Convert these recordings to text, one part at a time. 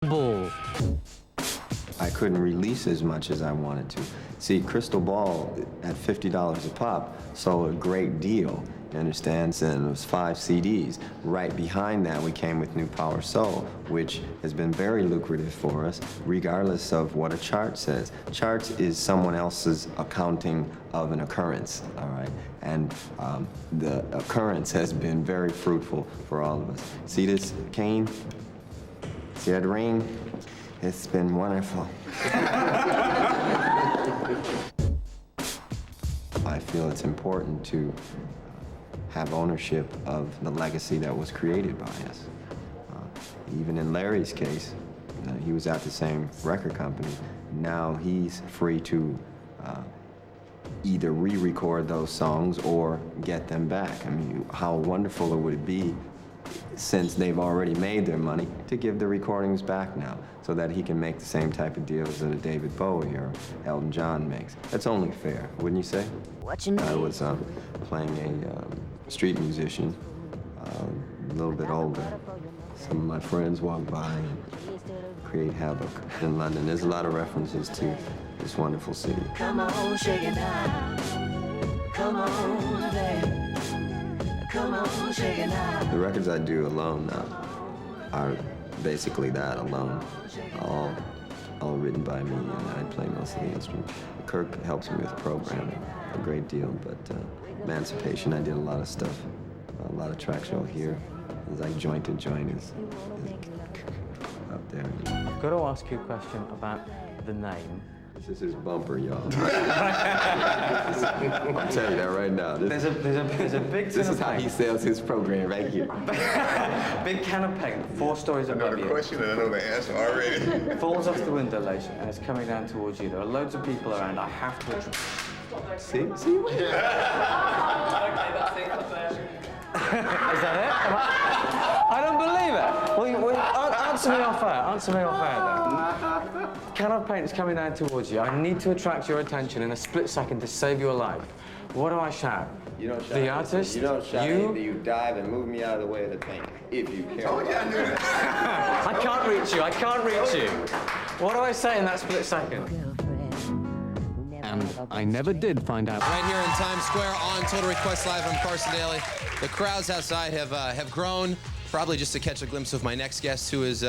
Ball. I couldn't release as much as I wanted to. See, Crystal Ball at $50 a pop sold a great deal, you understand? And it was 5 CDs. Right behind that, we came with New Power Soul, which has been very lucrative for us, regardless of what a chart says. Charts is someone else's accounting of an occurrence, all right? And the occurrence has been very fruitful for all of us. See this cane? See that ring? It's been wonderful. I feel it's important to have ownership of the legacy that was created by us. Even in Larry's case, he was at the same record company. Now he's free to either re-record those songs or get them back. I mean, how wonderful would it be, since they've already made their money, to give the recordings back now so that he can make the same type of deals that a David Bowie or Elton John makes. That's only fair, wouldn't you say? I was playing a street musician, a little bit older. Some of my friends walk by and create havoc in London. There's a lot of references to this wonderful city. Come on, shake it now. Come on, baby. Come on, shake it now. The records I do alone now are basically that, alone. All written by me, and I play most of the instruments. Kirk helps me with programming a great deal, but Emancipation, I did a lot of stuff, a lot of tracks you'll hear. It's like joint to joint is up there. I've got to ask you a question about the name. This is his bumper, y'all. I'll tell you that right now. There's a big This is how he sells his program right here. Big can of paint, 4 stories I know above the you. question and I know the answer already. Falls off the window ledge and it's coming down towards you. There are loads of people around. I have to. See? Is that it? I don't believe it. Well, answer me off air. Answer me off air, then. Can of paint is coming down towards you. I need to attract your attention in a split second to save your life. What do I shout? You don't shout. The artist? You don't shout. You? You dive and move me out of the way of the paint, if you care. Oh, yeah, I knew that. I can't reach you. I can't reach you. What do I say in that split second? And I never did find out. Right here in Times Square on Total Request Live, I'm Carson Daly. The crowds outside have grown, probably just to catch a glimpse of my next guest, who is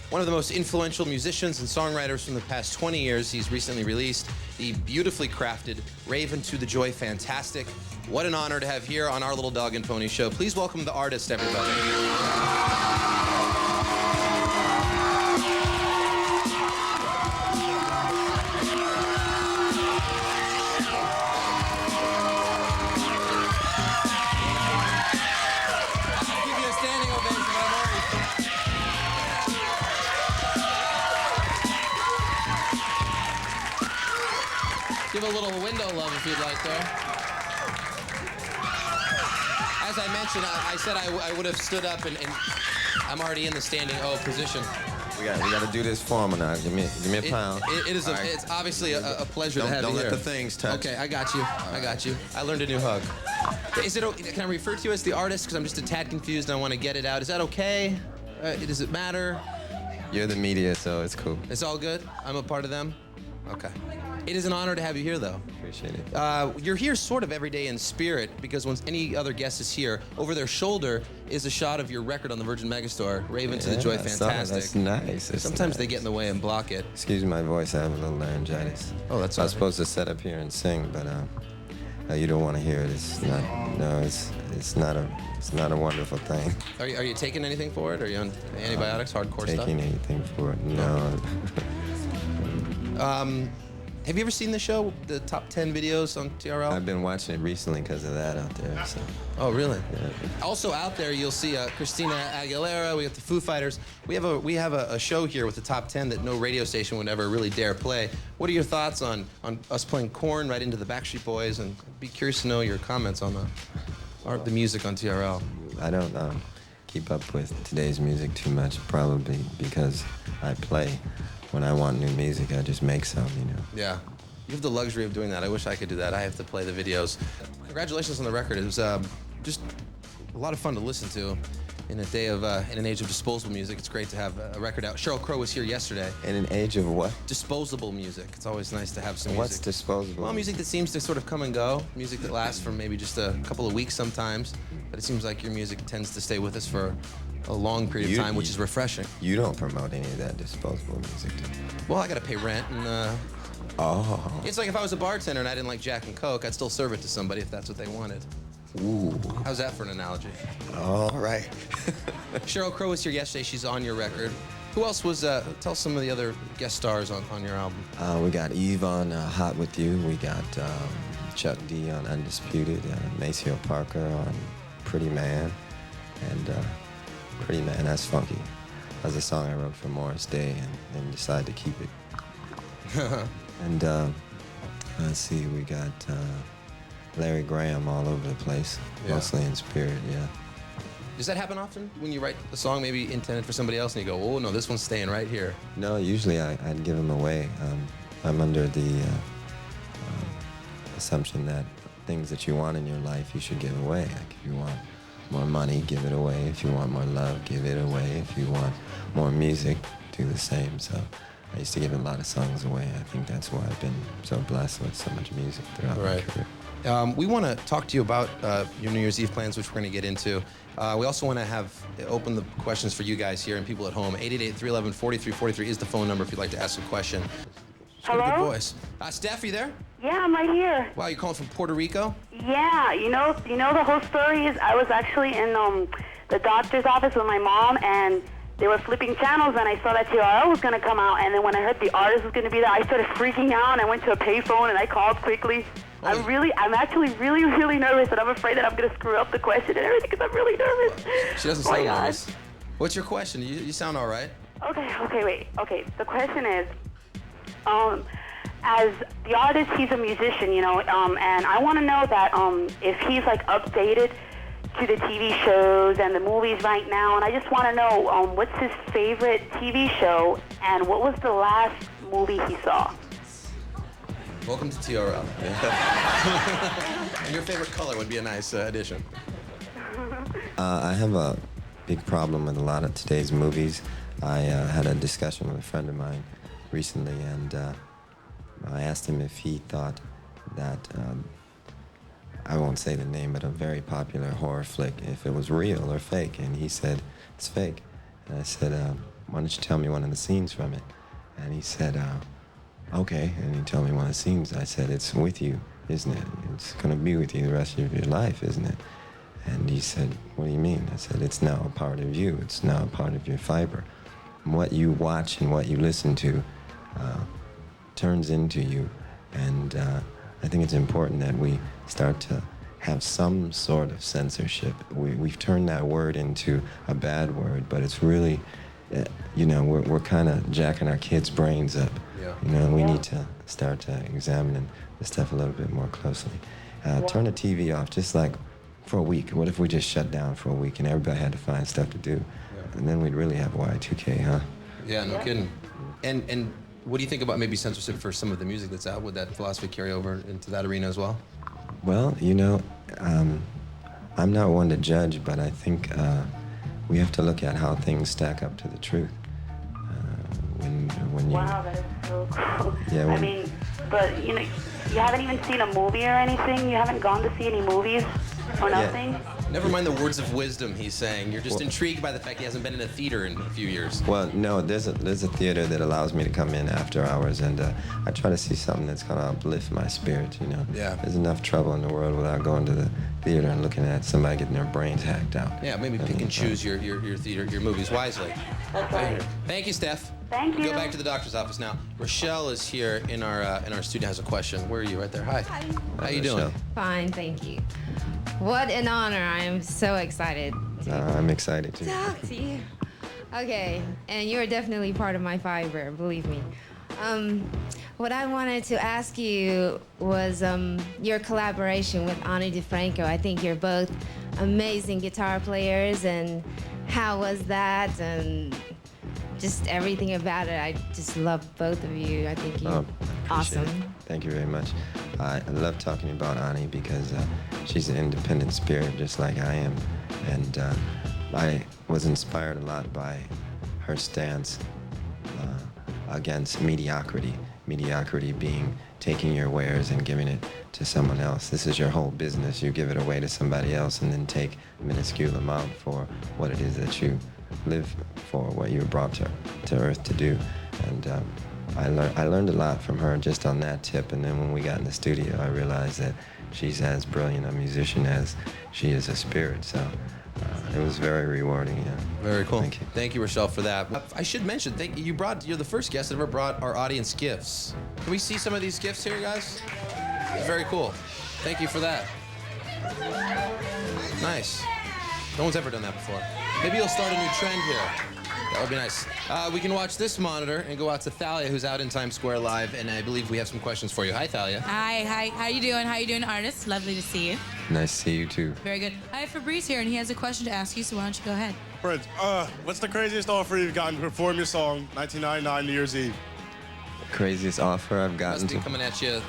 one of the most influential musicians and songwriters from the past 20 years. He's recently released the beautifully crafted Raven to the Joy Fantastic. What an honor to have here on our Little Dog and Pony show. Please welcome the artist, everybody. Give a little window love if you'd like there. As I mentioned, I said I would have stood up, and I'm already in the standing O position. We got to do this formal now. Give me a pound. It's obviously a pleasure to have you here. Don't let the things touch. Okay, I got you. I got you. I learned a new hug. Can I refer to you as the artist? Because I'm just a tad confused and I want to get it out. Is that okay? Does it matter? You're the media, so it's cool. It's all good? I'm a part of them? Okay. It is an honor to have you here, though. Appreciate it. You're here sort of every day in spirit, because when any other guest is here, over their shoulder is a shot of your record on the Virgin Megastore, Raven to the Joy Fantastic. That's nice. Sometimes they get in the way and block it. Excuse my voice, I have a little laryngitis. Oh, that's I was supposed to sit up here and sing, but you don't want to hear it. It's not a wonderful thing. Are you taking anything for it? Are you on antibiotics, hardcore stuff? Taking anything for it? No. Have you ever seen the show, the top 10 videos on TRL? I've been watching it recently because of that out there. So. Oh, really? Yeah. Also out there, you'll see Christina Aguilera. We got the Foo Fighters. We have a show here with the top 10 that no radio station would ever really dare play. What are your thoughts on us playing Korn right into the Backstreet Boys? And I'd be curious to know your comments on the music on TRL. I don't keep up with today's music too much, probably because I play. When I want new music, I just make some, you know. Yeah. You have the luxury of doing that. I wish I could do that. I have to play the videos. Congratulations on the record. It was just a lot of fun to listen to. In a day of, in an age of disposable music, it's great to have a record out. Sheryl Crow was here yesterday. In an age of what? Disposable music. It's always nice to have some What's music. disposable? Well, music that seems to sort of come and go. Music that lasts for maybe just a couple of weeks sometimes. But it seems like your music tends to stay with us for a long period of time, which is refreshing. You don't promote any of that disposable music, do you? Well, I gotta pay rent and, Oh. it's like if I was a bartender and I didn't like Jack and Coke, I'd still serve it to somebody if that's what they wanted. Ooh. How's that for an analogy? All right. Sheryl Crow was here yesterday. She's on your record. Who else was, tell some of the other guest stars on your album. We got Eve on Hot With You. We got Chuck D on Undisputed. Maceo Parker on Pretty Man. And Pretty Man, that's funky. That's a song I wrote for Morris Day and decided to keep it. And let's see, we got Larry Graham all over the place, mostly in spirit, yeah. Does that happen often when you write a song maybe intended for somebody else and you go, oh no, this one's staying right here? No, usually I'd give them away. I'm under the assumption that things that you want in your life, you should give away. Like if you want more money, give it away. If you want more love, give it away. If you want more music, do the same. So I used to give a lot of songs away. I think that's why I've been so blessed with so much music throughout my career. We want to talk to you about your New Year's Eve plans, which we're going to get into. We also want to have open the questions for you guys here and people at home. 888-311-4343 is the phone number if you'd like to ask a question. She's got a good voice. Steph, are you there? Yeah, I'm right here. Wow, you're calling from Puerto Rico? Yeah, you know the whole story is I was actually in the doctor's office with my mom, and they were flipping channels, and I saw that TRL was going to come out, and then when I heard the artist was going to be there, I started freaking out, and I went to a payphone, and I called quickly. I'm actually really nervous, and I'm afraid that I'm going to screw up the question and everything because I'm really nervous. She doesn't sound nervous. What's your question? You sound all right. Okay. The question is, as the artist, he's a musician, and I want to know that if he's like updated to the TV shows and the movies right now, and I just want to know what's his favorite TV show and what was the last movie he saw. Welcome to TRL. And your favorite color would be a nice addition. I have a big problem with a lot of today's movies. I had a discussion with a friend of mine recently, and I asked him if he thought that, I won't say the name, but a very popular horror flick, if it was real or fake, and he said, it's fake. And I said, why don't you tell me one of the scenes from it? And he said, okay, and he told me one of the scenes. I said, it's with you, isn't it? It's gonna be with you the rest of your life, isn't it? And he said, what do you mean? I said, it's now a part of you. It's now a part of your fiber. And what you watch and what you listen to turns into you. And I think it's important that we start to have some sort of censorship. We've turned that word into a bad word, but it's really, we're kind of jacking our kids' brains up. Yeah. We need to start examining this stuff a little bit more closely. Turn the TV off, just like for a week. What if we just shut down for a week and everybody had to find stuff to do? Yeah. And then we'd really have Y2K, huh? Yeah, no kidding. And what do you think about maybe censorship for some of the music that's out? Would that philosophy carry over into that arena as well? Well, I'm not one to judge, but I think we have to look at how things stack up to the truth. Wow, that is so cool. Yeah, but you haven't even seen a movie or anything? You haven't gone to see any movies or nothing? Yeah. Never mind the words of wisdom he's saying. You're just intrigued by the fact he hasn't been in a theater in a few years. Well, no, there's a theater that allows me to come in after hours, and I try to see something that's going to uplift my spirit, Yeah. There's enough trouble in the world without going to the theater and looking at somebody getting their brains hacked out. Yeah, maybe pick and choose your theater, your movies wisely. That's right. Thank you, Steph. Thank you. Go back to the doctor's office now. Rochelle is here in our studio, has a question. Where are you? Right there. Hi. Hi. How you doing? Fine, thank you. What an honor. I am so excited. I'm excited too. Talk to you. Okay, and you're definitely part of my fiber, believe me. What I wanted to ask you was your collaboration with Ani DiFranco. I think you're both amazing guitar players, and how was that? And just everything about it. I just love both of you. I think you're awesome. Thank you very much. I love talking about Ani because she's an independent spirit just like I am. And I was inspired a lot by her stance against mediocrity. Mediocrity being taking your wares and giving it to someone else. This is your whole business. You give it away to somebody else and then take a minuscule amount for what it is that you live for, what you were brought to earth to do. And I learned a lot from her just on that tip. And then when we got in the studio, I realized that she's as brilliant a musician as she is a spirit. So it was very rewarding, yeah. Very cool. Thank you. Thank you, Rochelle, for that. I should mention, you're the first guest that ever brought our audience gifts. Can we see some of these gifts here, guys? It's very cool. Thank you for that. Nice. No one's ever done that before. Maybe you'll start a new trend here. That would be nice. We can watch this monitor and go out to Thalia, who's out in Times Square live, and I believe we have some questions for you. Hi, Thalia. Hi. How you doing? How you doing, artist? Lovely to see you. Nice to see you, too. Very good. I have Fabrice here, and he has a question to ask you, so why don't you go ahead? Prince, what's the craziest offer you've gotten to perform your song, 1999 New Year's Eve? Craziest offer I've gotten Must be to? coming at you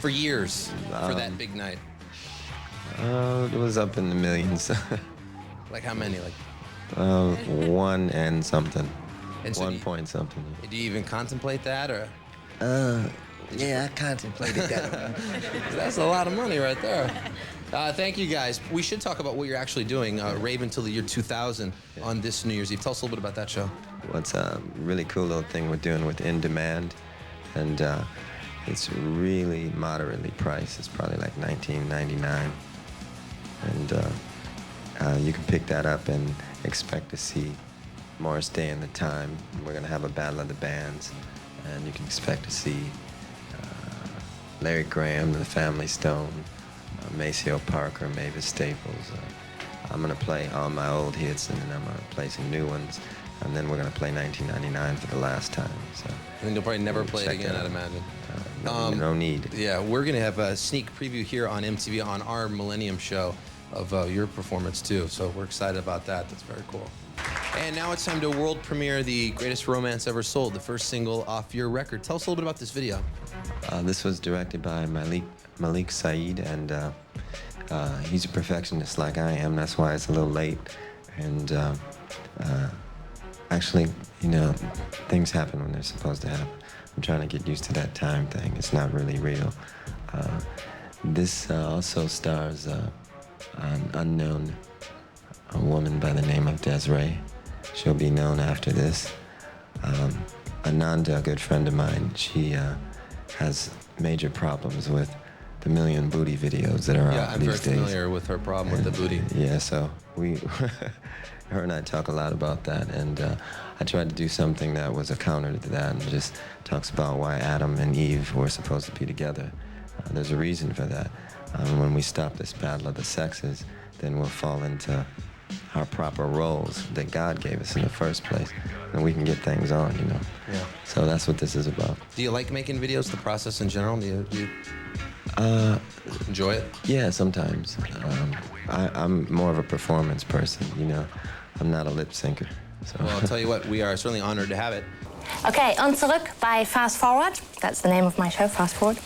for years for that big night. It was up in the millions. Like how many? Like 1 and something. And so 1 point something. do you even contemplate that, or? Yeah, I contemplated that one. That's a lot of money right there. Thank you, guys. We should talk about what you're actually doing, Rave Until the Year 2000 on this New Year's Eve. Tell us a little bit about that show. What's a really cool little thing we're doing with In Demand, and it's really moderately priced. It's probably like $19.99, and you can pick that up and expect to see Morris Day and the Time. We're gonna have a battle of the bands, and you can expect to see Larry Graham, the Family Stone, Maceo Parker, Mavis Staples. I'm gonna play all my old hits, and then I'm gonna play some new ones, and then we're gonna play 1999 for the last time. So. And then you'll probably never play it again, I'd imagine. No need. Yeah, we're gonna have a sneak preview here on MTV on our Millennium show of your performance too. So we're excited about that. That's very cool. And now it's time to world premiere The Greatest Romance Ever Sold, the first single off your record. Tell us a little bit about this video. This was directed by Malik Saeed, and he's a perfectionist like I am. That's why it's a little late. And actually, you know, things happen when they're supposed to happen. I'm trying to get used to that time thing. It's not really real. This also stars an unknown woman by the name of Desiree. She'll be known after this. Ananda, a good friend of mine, she has major problems with the million booty videos that are out these days. Yeah, I'm very familiar with her problem with the booty. Yeah, so her and I talk a lot about that, and I tried to do something that was a counter to that, and just talks about why Adam and Eve were supposed to be together. There's a reason for that. When we stop this battle of the sexes, then we'll fall into our proper roles that God gave us in the first place, and we can get things on, you know. Yeah. So that's what this is about. Do you like making videos, the process in general? Do you enjoy it? Yeah, sometimes. I'm more of a performance person, you know. I'm not a lip syncer. So. Well, I'll tell you what, we are certainly honored to have it. Okay, und zurück bei Fast Forward. That's the name of my show, Fast Forward.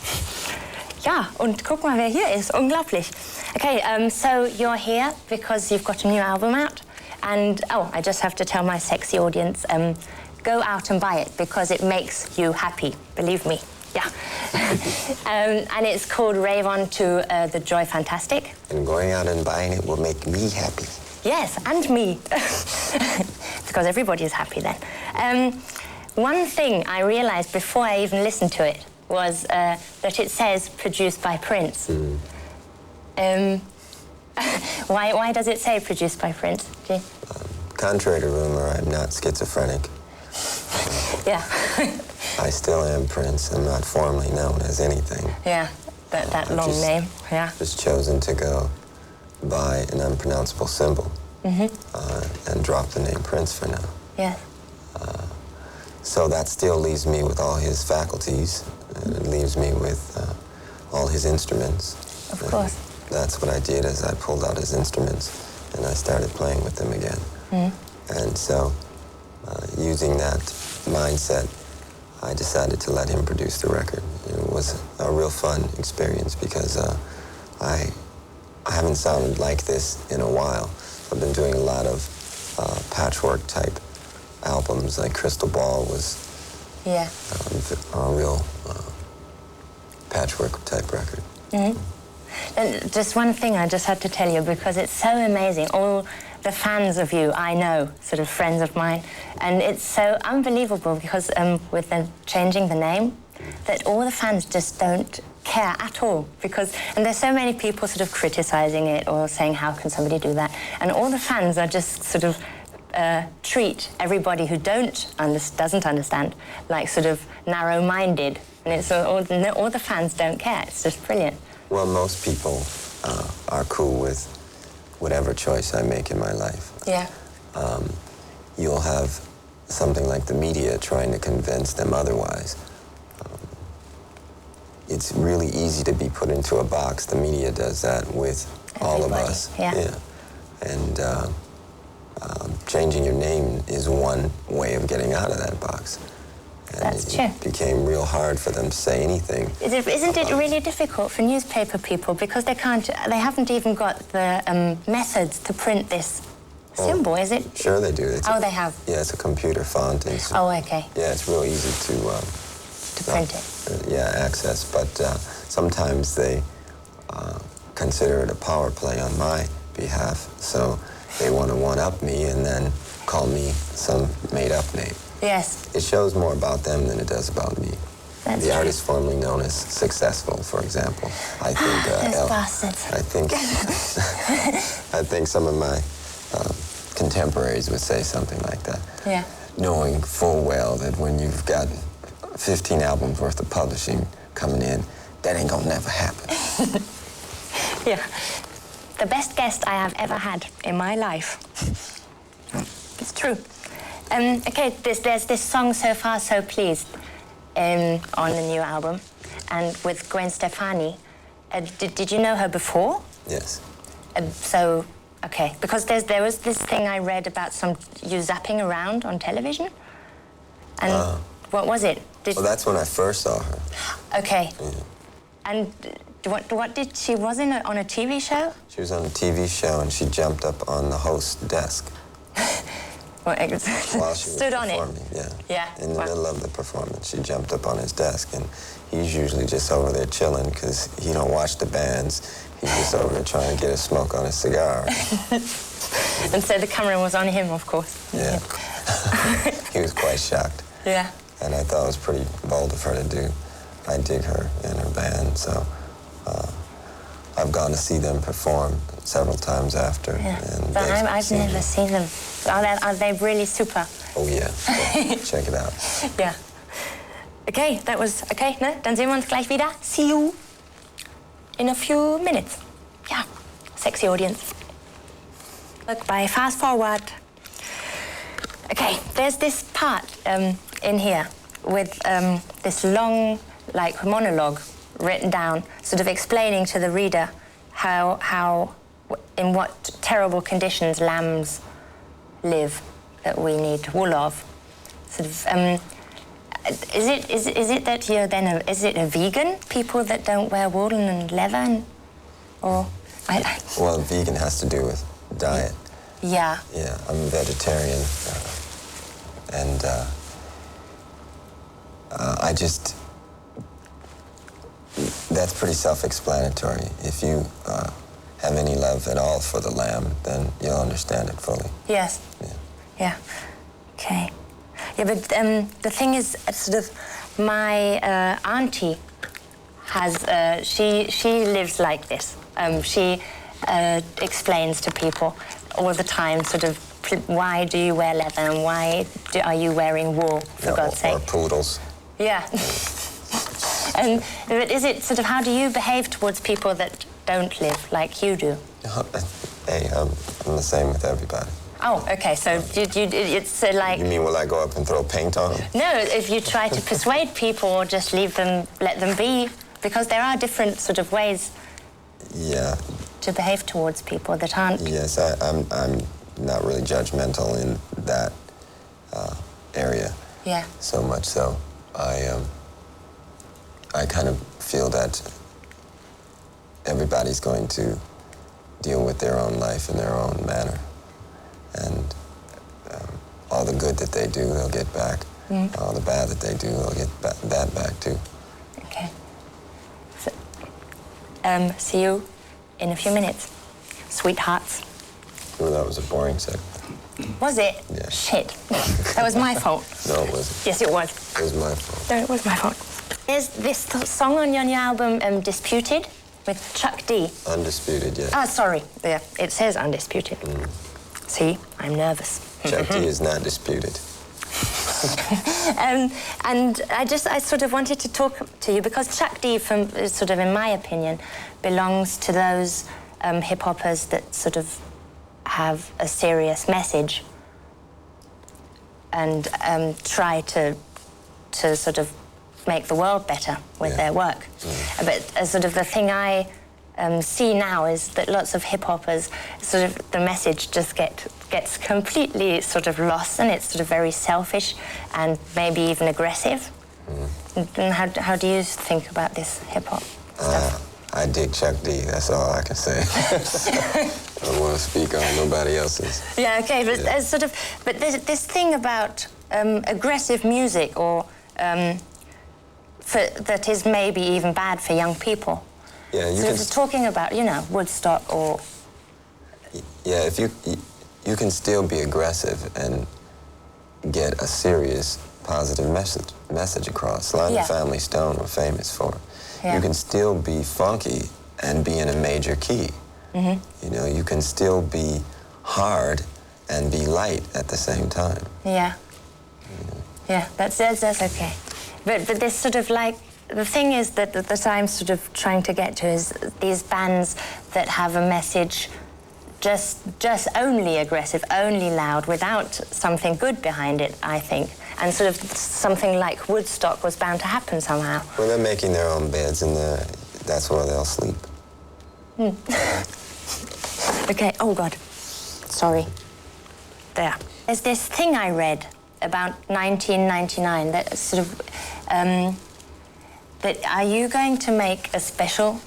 Ja, und guck mal, wer hier ist. Unglaublich. Okay, so you're here because you've got a new album out. And, I just have to tell my sexy audience, go out and buy it because it makes you happy. Believe me. Yeah. And it's called Rave On to the Joy Fantastic. And going out and buying it will make me happy. Yes, and me. Because everybody is happy then. One thing I realized before I even listened to it was that it says produced by Prince. Why does it say produced by Prince? Contrary to rumor, I'm not schizophrenic. Yeah. I still am Prince. I'm not formally known as anything. Yeah, that long name, yeah. Just chosen to go by an unpronounceable symbol and drop the name Prince for now. Yeah. So that still leaves me with all his faculties, and it leaves me with all his instruments. Of course. That's what I did, is I pulled out his instruments and I started playing with them again. And so, using that mindset, I decided to let him produce the record. It was a real fun experience because I haven't sounded like this in a while. I've been doing a lot of patchwork type albums, like Crystal Ball was a real patchwork type record. Mm-hmm. And just one thing I just had to tell you, because it's so amazing. All the fans of you I know, sort of friends of mine, and it's so unbelievable because with the changing the name, that all the fans just don't care at all, because, and there's so many people sort of criticizing it or saying how can somebody do that, and all the fans are just sort of treat everybody who doesn't understand like sort of narrow-minded, and it's all the fans don't care. It's just brilliant. Well, most people are cool with whatever choice I make in my life. Yeah. You'll have something like the media trying to convince them otherwise. It's really easy to be put into a box. The media does that with all of us. Yeah. And changing your name is one way of getting out of that box. And That's true. It became real hard for them to say anything. Isn't it really difficult for newspaper people, because they haven't even got the methods to print this symbol, is it? Sure they do. They have? Yeah, it's a computer font. And okay. Yeah, it's real easy to print it. Access, but sometimes they consider it a power play on my behalf, so they want to one-up me and then call me some made-up name. Yes. It shows more about them than it does about me. That's the true. artist formerly known as Successful, for example. I think those bastards. I think some of my contemporaries would say something like that. Yeah. Knowing full well that when you've got 15 albums worth of publishing coming in, that ain't gonna never happen. Yeah. The best guest I have ever had in my life. It's true. Okay, there's this song, So Far So Pleased, on the new album, and with Gwen Stefani. Did you know her before? Yes. Okay, because there was this thing I read about you zapping around on television, and what was it? Well, that's when I first saw her. Okay. Yeah. And what did she was on a TV show? She was on a TV show and she jumped up on the host's desk. While she was stood on performing. it. Yeah. In the middle of the performance, she jumped up on his desk, and he's usually just over there chilling because he don't watch the bands. He's just over there trying to get a smoke on his cigar. And so the camera was on him, of course. Yeah. He was quite shocked. Yeah. And I thought it was pretty bold of her to do. I dig her and her band, so I've gone to see them perform several times after. Yeah. And But I've never seen them. Are they really super? Oh, yeah. Check it out. Yeah. Okay, that was okay, ne? Dann sehen wir uns gleich wieder. See you in a few minutes. Yeah, sexy audience. Look, by fast forward. Okay, there's this part in here with this long, like, monologue written down, sort of explaining to the reader how in what terrible conditions lambs live that we need wool of. Sort of, is it that you're then is it a vegan, people that don't wear wool and leather, or? Well, vegan has to do with diet. Yeah. Yeah, I'm a vegetarian, and I just, that's pretty self-explanatory. If you have any love at all for the lamb, then you'll understand it fully. Yes. Yeah. Yeah. Okay. Yeah, but the thing is, sort of, my auntie has, she lives like this. She explains to people all the time, sort of, why do you wear leather and why are you wearing wool, for God's sake? Or poodles. Yeah. But is it sort of, how do you behave towards people that don't live like you do? Hey, I'm the same with everybody. Oh, okay, so it's like... You mean will I go up and throw paint on them? No, if you try to persuade people or just leave them, let them be, because there are different sort of ways to behave towards people that aren't... Yes, I'm not really judgmental in that area. Yeah. So much so, I kind of feel that everybody's going to deal with their own life in their own manner. and all the good that they do, they'll get back. All the bad that they do, they'll get that back too. Okay. So, see you in a few minutes, sweethearts. Well, that was a boring segment. Was it? Yeah. Shit. That was my fault. No, it wasn't. Yes, it was. It was my fault. No, it was my fault. Is this song on your new album Disputed with Chuck D? Undisputed, yeah. Ah, sorry. Yeah, it says Undisputed. See, I'm nervous. Chuck D is not disputed. And I sort of wanted to talk to you because Chuck D, from sort of in my opinion, belongs to those hip-hoppers that sort of have a serious message and try to sort of make the world better with their work. But sort of the thing I see now is that lots of hip-hoppers, sort of the message just gets completely sort of lost, and it's sort of very selfish and maybe even aggressive. And how do you think about this hip-hop stuff? I dig Chuck D, that's all I can say. I don't want to speak on nobody else's. Yeah, okay, but sort of, but this thing about aggressive music or that is maybe even bad for young people. Yeah, you so can... talking about, you know, Woodstock or... Yeah, if you can still be aggressive and get a serious positive message across. Sly and the Family Stone were famous for. You can still be funky and be in a major key. You know, you can still be hard and be light at the same time. Yeah. Yeah, that's okay. But this sort of like, the thing is that I'm sort of trying to get to is these bands that have a message just only aggressive, only loud, without something good behind it, I think. And sort of something like Woodstock was bound to happen somehow. Well, they're making their own beds and that's where they'll sleep. Okay, oh God, sorry. There. There's this thing I read about 1999 that sort of, that are you going to make a special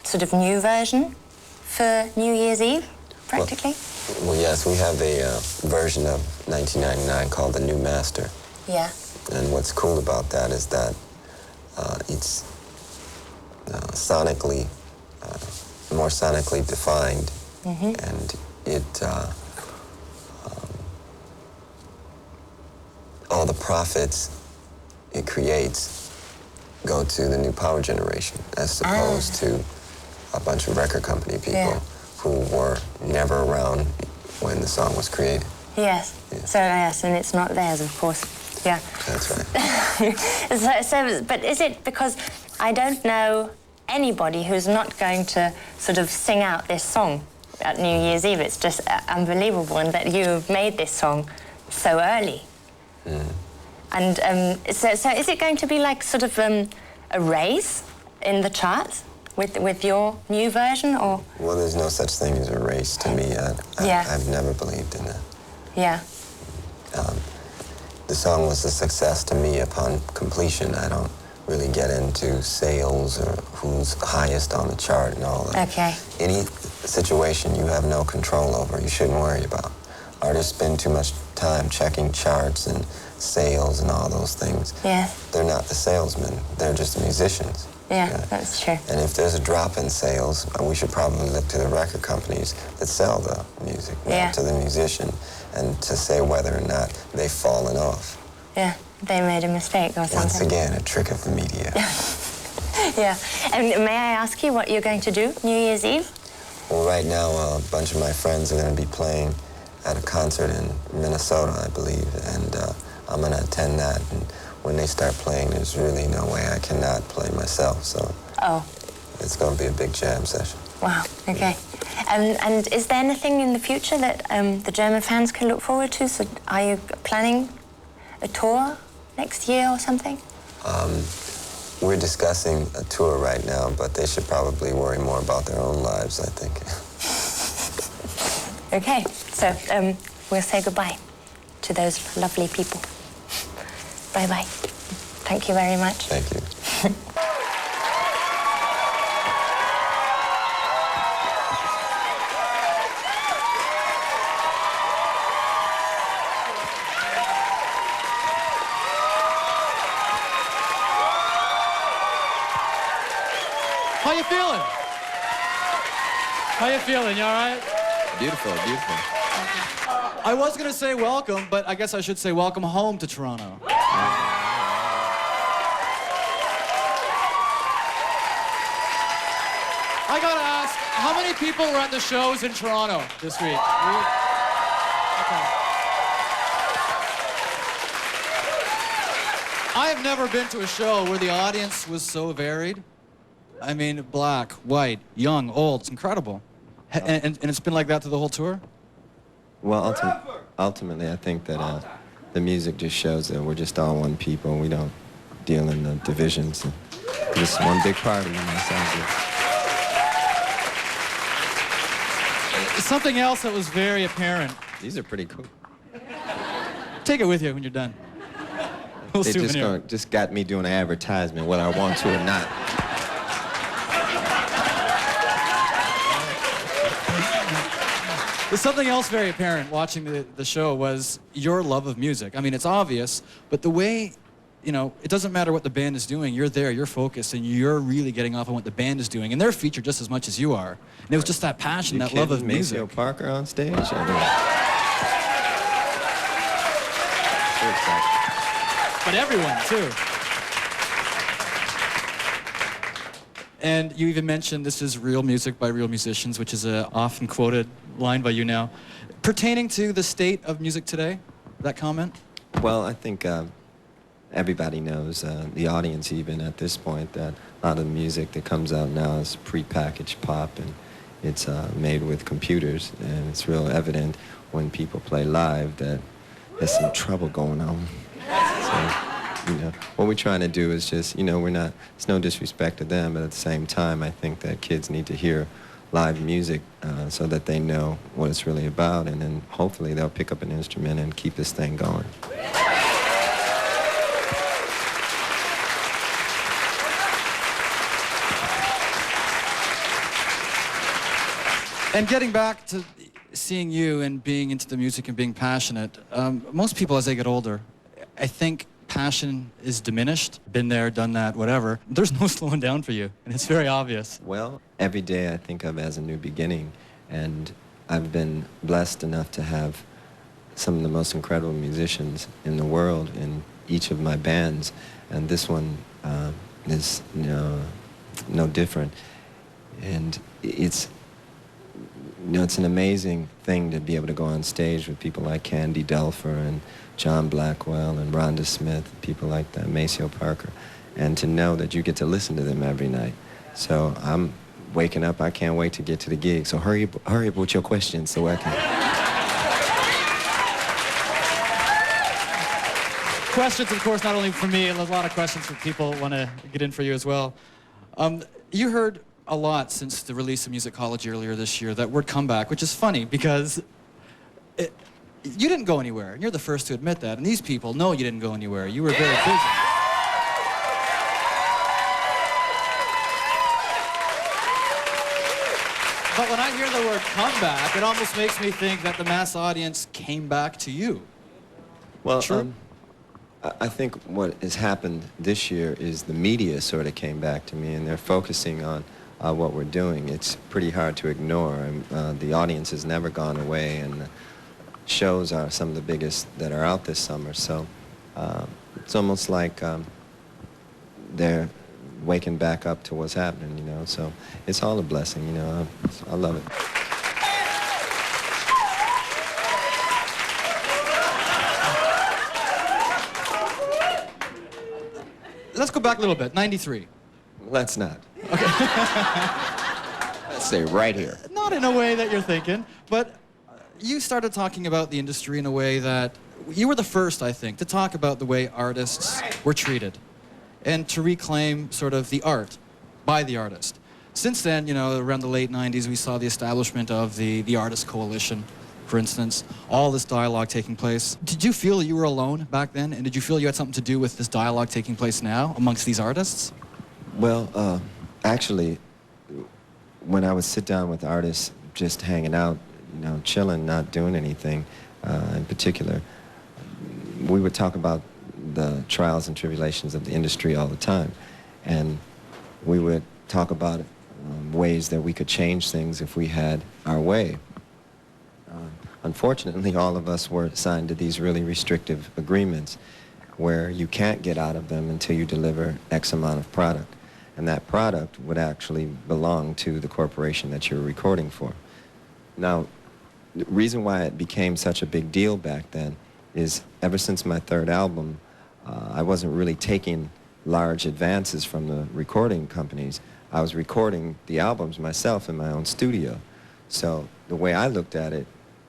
sort of new version for New Year's Eve, practically? Well, yes, we have a version of 1999 called The New Master. Yeah. And what's cool about that is that it's sonically, more sonically defined, and it, all the profits it creates go to the new power generation, as opposed to a bunch of record company people who were never around when the song was created. Yes. So yes, and it's not theirs, of course. Yeah. That's right. But is it because I don't know anybody who's not going to sort of sing out this song at New Year's Eve? It's just unbelievable, and that you've made this song so early. And so is it going to be like sort of a race in the charts with your new version, or? Well, there's no such thing as a race to me. I've never believed in that. Yeah. The song was a success to me upon completion. I don't really get into sales or who's highest on the chart and all that. Okay. Any situation you have no control over, you shouldn't worry about. Artists spend too much time checking charts and sales and all those things. Yeah. They're not the salesmen, they're just the musicians. Yeah, that's true. And if there's a drop in sales, we should probably look to the record companies that sell the music, not to the musician, and to say whether or not they've fallen off. Yeah, they made a mistake or something. Once again, a trick of the media. Yeah. And may I ask you what you're going to do New Year's Eve? Well, right now, a bunch of my friends are going to be playing at a concert in Minnesota, I believe, and I'm going to attend that. And when they start playing, there's really no way I cannot play myself, so it's going to be a big jam session. Wow, okay. And is there anything in the future that the German fans can look forward to? So are you planning a tour next year or something? We're discussing a tour right now, but they should probably worry more about their own lives, I think. Okay, so we'll say goodbye to those lovely people. Bye-bye. Thank you very much. Thank you. How you feeling? How you feeling? You all right? Beautiful, beautiful. I was going to say welcome, but I guess I should say welcome home to Toronto. I got to ask, how many people were at the shows in Toronto this week? Okay. I have never been to a show where the audience was so varied. I mean, black, white, young, old, it's incredible. And it's been like that through the whole tour? Well, ultimately, I think that the music just shows that we're just all one people. We don't deal in the divisions. And just one big party, you know, sounds good. Something else that was very apparent. These are pretty cool. Take it with you when you're done. Little They souvenir. just got me doing an advertisement, whether I want to or not. There's something else very apparent watching the show was your love of music. I mean, it's obvious, but the way, you know, it doesn't matter what the band is doing. You're there, you're focused, and you're really getting off on what the band is doing. And they're featured just as much as you are. And it was just that passion, that love of music. Maceo Parker on stage? I mean, But everyone, too. And you even mentioned this is real music by real musicians, which is an often quoted line by you now. Pertaining to the state of music today, that comment? well, I think everybody knows, the audience even at this point, that a lot of the music that comes out now is prepackaged pop, and it's made with computers, and it's real evident when people play live that there's some trouble going on. So, you know, what we're trying to do is just, you know, we're not, it's no disrespect to them, but at the same time, I think that kids need to hear live music so that they know what it's really about, and then hopefully they'll pick up an instrument and keep this thing going. And getting back to seeing you and being into the music and being passionate, most people as they get older, I think passion is diminished. Been there, done that, whatever. There's no slowing down for you, and it's very obvious. Well, every day I think of as a new beginning, and I've been blessed enough to have some of the most incredible musicians in the world in each of my bands, and this one is no different. And it's, you know, it's an amazing thing to be able to go on stage with people like Candy Delfer and John Blackwell and Rhonda Smith, people like that, Maceo Parker, and to know that you get to listen to them every night. So I'm waking up, I can't wait to get to the gig. So hurry up with your questions so I can... Questions, of course, not only for me, and there's a lot of questions that people want to get in for you as well. You heard a lot since the release of Musicology earlier this year, that word comeback, which is funny because you didn't go anywhere, and you're the first to admit that, and these people know you didn't go anywhere. You were very busy. But when I hear the word comeback, it almost makes me think that the mass audience came back to you. Well, True? I think what has happened this year is the media sort of came back to me, and they're focusing on what we're doing. It's pretty hard to ignore. The audience has never gone away, and the shows are some of the biggest that are out this summer. So it's almost like they're waking back up to what's happening, you know. So it's all a blessing, you know. I love it. Let's go back a little bit, 93. Let's not. Okay. Let's stay right here. Not in a way that you're thinking, but you started talking about the industry in a way that you were the first, I think, to talk about the way artists were treated and to reclaim sort of the art by the artist. Since then, you know, around the late 90s, we saw the establishment of the Artist Coalition, for instance, all this dialogue taking place. Did you feel that you were alone back then, and did you feel you had something to do with this dialogue taking place now amongst these artists? Well, actually, when I would sit down with artists just hanging out, you know, chilling, not doing anything in particular, we would talk about the trials and tribulations of the industry all the time. And we would talk about ways that we could change things if we had our way. Unfortunately, all of us were signed to these really restrictive agreements where you can't get out of them until you deliver X amount of product. And that product would actually belong to the corporation that you're recording for. Now, the reason why it became such a big deal back then is ever since my third album, I wasn't really taking large advances from the recording companies. I was recording the albums myself in my own studio. So the way I looked at it,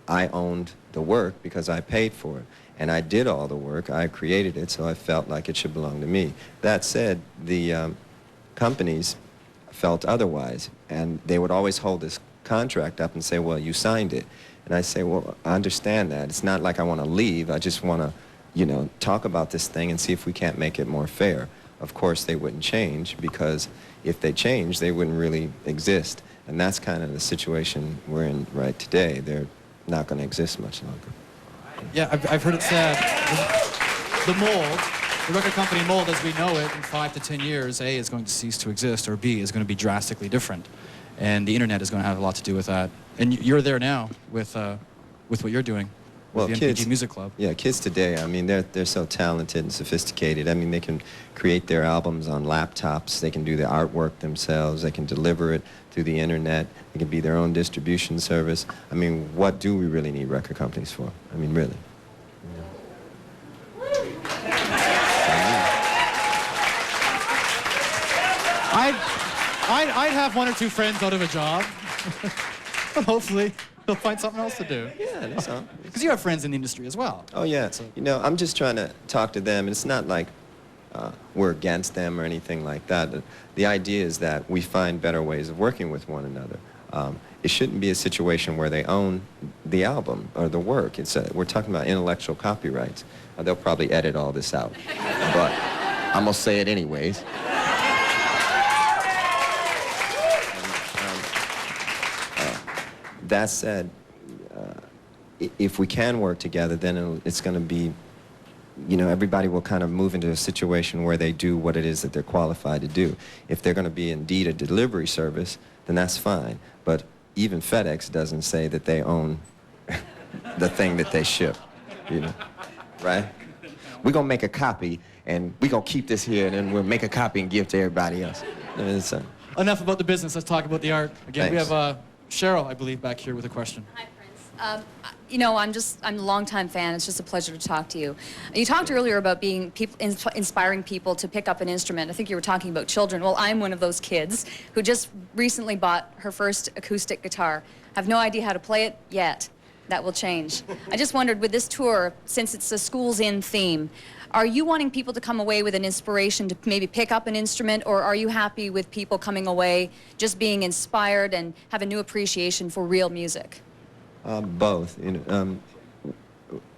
I owned the work because I paid for it. And I did all the work. I created it, so I felt like it should belong to me. That said, the companies felt otherwise. And they would always hold this contract up and say, well, you signed it. And I say, well, I understand that. It's not like I want to leave. I just want to, you know, talk about this thing and see if we can't make it more fair. Of course, they wouldn't change, because if they changed, they wouldn't really exist. And that's kind of the situation we're in right today. They're not going to exist much longer. Yeah, I've heard it said, the mold, the record company mold as we know it in 5 to 10 years, A, is going to cease to exist, or B, is going to be drastically different. And the internet is going to have a lot to do with that. And you're there now with what you're doing. Well, the kids, NPG Music Club. Yeah, kids today, I mean, they're so talented and sophisticated. I mean, they can create their albums on laptops. They can do the artwork themselves. They can deliver it through the internet. They can be their own distribution service. I mean, what do we really need record companies for? I mean, really. I'd have 1 or 2 friends out of a job. But hopefully they'll find something else to do. Yeah, that's all. Because you have friends in the industry as well. Oh, yeah. You know, I'm just trying to talk to them. It's not like we're against them or anything like that. The idea is that we find better ways of working with one another. It shouldn't be a situation where they own the album or the work. We're talking about intellectual copyrights. They'll probably edit all this out. But I'm going to say it anyways. That said, if we can work together, then it's going to be, you know, everybody will kind of move into a situation where they do what it is that they're qualified to do. If they're going to be indeed a delivery service, then that's fine. But even FedEx doesn't say that they own the thing that they ship, you know, right? We're going to make a copy, and we're going to keep this here, and then we'll make a copy and give it to everybody else. Enough about the business. Let's talk about the art. Again, Thanks. we have Cheryl, I believe, back here with a question. Hi, Prince. You know, I'm a longtime fan. It's just a pleasure to talk to you. You talked earlier about being inspiring people to pick up an instrument. I think you were talking about children. Well, I'm one of those kids who just recently bought her first acoustic guitar. I have no idea how to play it yet. That will change. I just wondered, with this tour, since it's a schools in theme, are you wanting people to come away with an inspiration to maybe pick up an instrument, or are you happy with people coming away just being inspired and have a new appreciation for real music? Both. You know,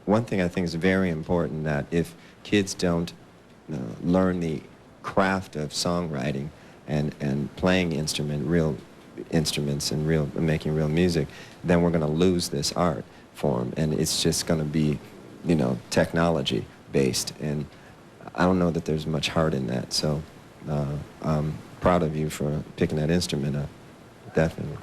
one thing I think is very important, that if kids don't learn the craft of songwriting and playing real instruments and making real music, then we're going to lose this art form, and it's just going to be, you know, technology based, and I don't know that there's much heart in that. So I'm proud of you for picking that instrument up, definitely.